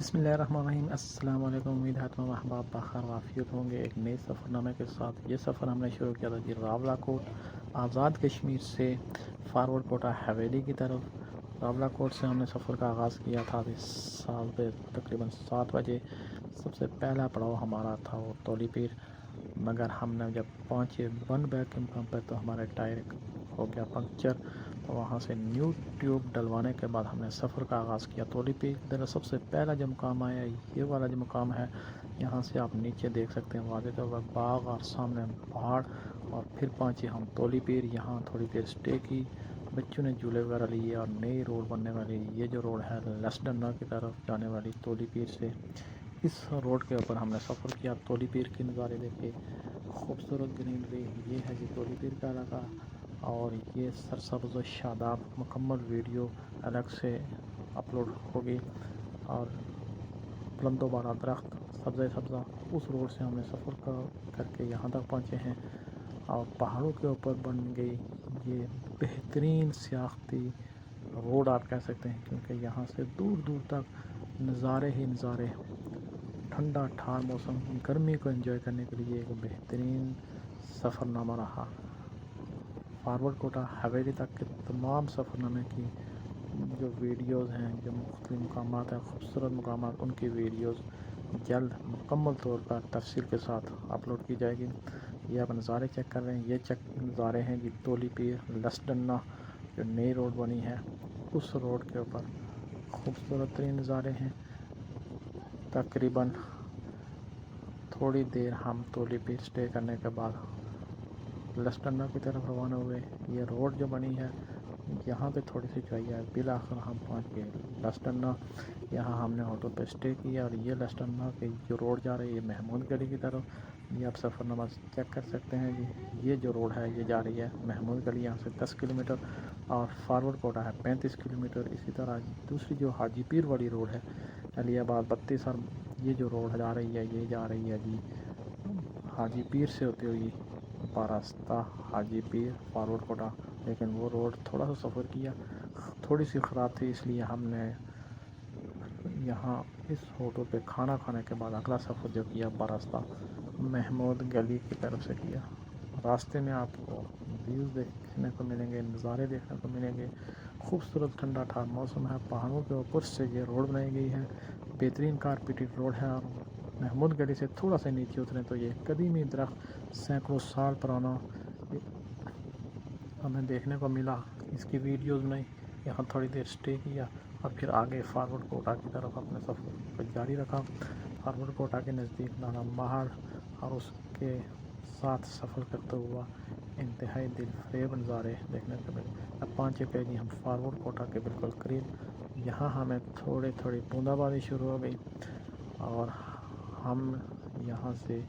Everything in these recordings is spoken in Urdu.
بسم اللہ الرحمن الرحیم۔ السلام علیکم، امید ہے تمام احباب بخیر وافیت ہوں گے ایک نئے سفر نامے کے ساتھ۔ یہ سفر ہم نے شروع کیا تھا جی راولا کوٹ آزاد کشمیر سے فارورڈ کوٹا حویلی کی طرف۔ راولا کوٹ سے ہم نے سفر کا آغاز کیا تھا تقریباً 7 بجے۔ سب سے پہلا پڑاؤ ہمارا تھا وہ تولی پیر، مگر ہم نے جب پہنچے ون بیک مقام پر تو ہمارا ٹائر ہو گیا پنکچر، تو وہاں سے نیو ٹیوب ڈلوانے کے بعد ہم نے سفر کا آغاز کیا تولی پیر کی طرف۔ سب سے پہلا جو مقام آیا یہ والا جو مقام ہے، یہاں سے آپ نیچے دیکھ سکتے ہیں واضح طور پر باغ اور سامنے پہاڑ، اور پھر پہنچے ہم تولی پیر۔ یہاں تھوڑی دیر سٹے کی، بچوں نے جھولے وغیرہ لیے، اور نئی روڈ بننے والی یہ جو روڈ ہے لسڈنا کی طرف جانے والی تولی پیر سے، اس روڈ کے اوپر ہم نے سفر کیا۔ تولی پیر کے نظارے دیکھے، خوبصورت گرینری، یہ ہے جی تولی پیر کا علاقہ، اور یہ سرسبز و شاداب مکمل ویڈیو الگ سے اپلوڈ ہوگی۔ اور بلند و بالا درخت، سبزہ اس روڈ سے ہم نے سفر کر کے یہاں تک پہنچے ہیں، اور پہاڑوں کے اوپر بن گئی یہ بہترین سیاحتی روڈ آپ کہہ سکتے ہیں، کیونکہ یہاں سے دور دور تک نظارے ہی نظارے، ٹھنڈا ٹھار موسم، گرمی کو انجوائے کرنے کے لیے ایک بہترین سفر نامہ رہا۔ فارورڈ کوٹا حویلی تک کے تمام سفر نامے کی جو ویڈیوز ہیں، جو مختلف مقامات ہیں، خوبصورت مقامات، ان کی ویڈیوز جلد مکمل طور پر تفصیل کے ساتھ اپلوڈ کی جائے گی۔ یہ آپ نظارے چیک کر رہے ہیں، یہ نظارے ہیں جی تولی پیر لسڈنا جو نئی روڈ بنی ہے، اس روڈ کے اوپر خوبصورت ترین نظارے ہیں۔ تقریباً تھوڑی دیر ہم تولی پیر سٹے کرنے کے بعد لسڈنا کی طرف روانہ ہوئے۔ یہ روڈ جو بنی ہے یہاں پہ تھوڑی سی چوائیاں ہے، بالآخر ہم پہنچ گئے لسڈنا۔ یہاں ہم نے ہوٹل پہ سٹے کیا، اور یہ لسڈنا کی جو روڈ جا رہی ہے یہ محمود گلی کی طرف، یہ آپ سفر نامہ چیک کر سکتے ہیں جی۔ یہ جو روڈ ہے یہ جا رہی ہے محمود گلی، یہاں سے 10 کلومیٹر، اور فارورڈ کوٹا ہے 35 کلومیٹر۔ اسی طرح دوسری جو حاجی پیر والی روڈ ہے علی آباد 32، اور یہ جو روڈ جا رہی ہے یہ جا رہی ہے جی حاجی پیر سے ہوتی ہوئی باراستہ حاجی پیر فارورڈ کوٹا۔ لیکن وہ روڈ تھوڑا سا سفر کیا، تھوڑی سی خراب تھی، اس لیے ہم نے یہاں اس ہوٹل پہ کھانا کھانے کے بعد اگلا سفر جو کیا باراستہ محمود گلی کی طرف سے کیا۔ راستے میں آپ کو ویوز دیکھنے کو ملیں گے، نظارے دیکھنے کو ملیں گے، خوبصورت ٹھنڈا ٹھار موسم ہے، پہاڑوں کے اوپر سے یہ روڈ بنائی گئی ہے، بہترین کارپیٹڈ روڈ ہے۔ اور محمود گلی سے تھوڑا سا نیچے اتریں تو یہ قدیمی درخت سینکڑوں سال پرانا ہمیں دیکھنے کو ملا، اس کی ویڈیوز بنائی، یہاں تھوڑی دیر سٹے کیا، اور پھر آگے فارورڈ کوٹا کی طرف اپنے سفر کو جاری رکھا۔ فارورڈ کوٹا کے نزدیک نانا مہار اور اس کے ساتھ سفر کرتا ہوا انتہائی دل فریب نظارے دیکھنے کو ملے۔ اب پہنچ چکے جی ہم فارورڈ کوٹا کے بالکل قریب۔ یہاں ہمیں تھوڑی بوندا باری شروع ہو گئی، اور ہم یہاں سے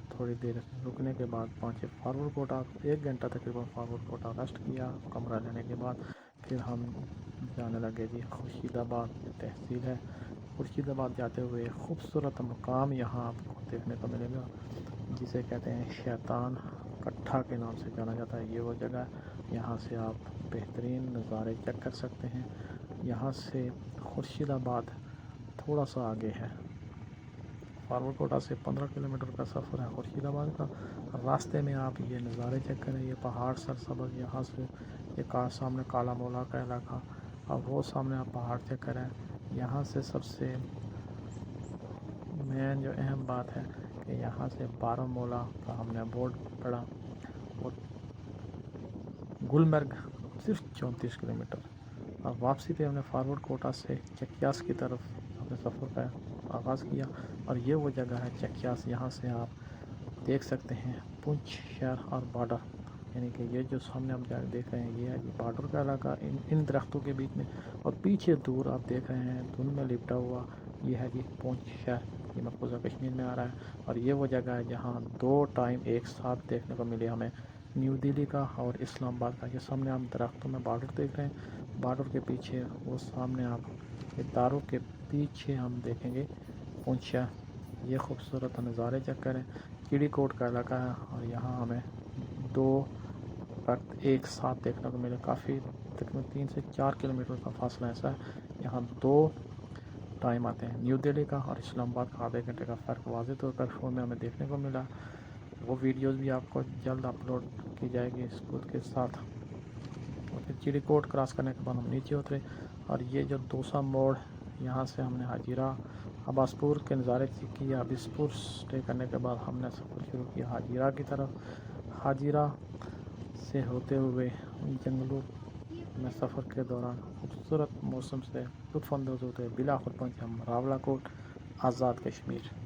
تھوڑی دیر رکنے کے بعد پہنچے فارورڈ کوٹا۔ 1 گھنٹہ تقریباً فارورڈ کوٹا ریسٹ کیا کمرہ لینے کے بعد، پھر ہم جانے لگے جی خورشید آباد جو تحصیل ہے۔ خورشید آباد جاتے ہوئے خوبصورت مقام یہاں آپ کو دیکھنے کو ملے گا، جسے کہتے ہیں شیطان کٹھا کے نام سے جانا جاتا ہے۔ یہ وہ جگہ، یہاں سے آپ بہترین نظارے چیک کر سکتے ہیں۔ یہاں سے خورشید آباد تھوڑا سا آگے ہے، فارورڈ کوٹا سے 15 کلومیٹر کا سفر ہے خورشید آباد کا۔ راستے میں آپ یہ نظارے چیک کریں، یہ پہاڑ سرسبز، یہاں سے یہ سامنے کالا مولا کا علاقہ، اور وہ سامنے آپ پہاڑ چیک کریں۔ یہاں سے سب سے مین جو اہم بات ہے کہ یہاں سے بارہ مولا کا ہم نے بورڈ پڑھا، اور گلمرگ صرف 34 کلومیٹر۔ اور واپسی پہ ہم نے فارورڈ کوٹا سے چکیاس کی طرف اپنے سفر کا آغاز کیا، اور یہ وہ جگہ ہے چکیاس، یہاں سے آپ دیکھ سکتے ہیں پونچھ شہر اور بارڈر، یعنی کہ یہ جو سامنے ہم دیکھ رہے ہیں یہ ہے جی بارڈر کا علاقہ ان درختوں کے بیچ میں، اور پیچھے دور آپ دیکھ رہے ہیں دھند میں لپٹا ہوا یہ ہے جی پونچھ شہر، یہ مقبوضہ کشمیر میں آ رہا ہے۔ اور یہ وہ جگہ ہے جہاں 2 ٹائم ایک ساتھ دیکھنے کو ملے ہمیں، نیو دہلی کا اور اسلام آباد کا۔ یہ سامنے ہم درختوں میں بارڈر دیکھ رہے ہیں، بارڈر کے پیچھے وہ سامنے آپ اداروں کے پیچھے ہم دیکھیں گے پونچھ شہر۔ یہ خوبصورت نظارے چیک کریں، کیڑی کوٹ کا علاقہ ہے، اور یہاں ہمیں 2 درخت ایک ساتھ دیکھنے کو ملے، کافی تقریباً 3 سے 4 کلومیٹر کا فاصلہ ایسا ہے، یہاں 2 ٹائم آتے ہیں۔ نیو دہلی کا اور اسلام آباد کا آدھے گھنٹے کا فرق واضح طور پر فون میں ہمیں دیکھنے کو ملا۔ وہ ویڈیوز بھی آپ کو جلد اپلوڈ کی جائے گی اس خود کے ساتھ۔ اور پھر چیڑی کوٹ کراس کرنے کے بعد ہم نیچے اترے اور یہ جو دوسرا موڑ یہاں سے ہم نے حاجیرہ عباس پور کے نظارے کیے۔ عباس پور اسٹے کرنے کے بعد ہم نے سفر شروع کیا حاجیرہ کی طرف۔ حاجیرہ سے ہوتے ہوئے جنگلوں میں سفر کے دوران خوبصورت موسم سے لطف اندوز ہوتے ہوئے بلاخر پہنچے ہم راولا کوٹ، آزاد کشمیر۔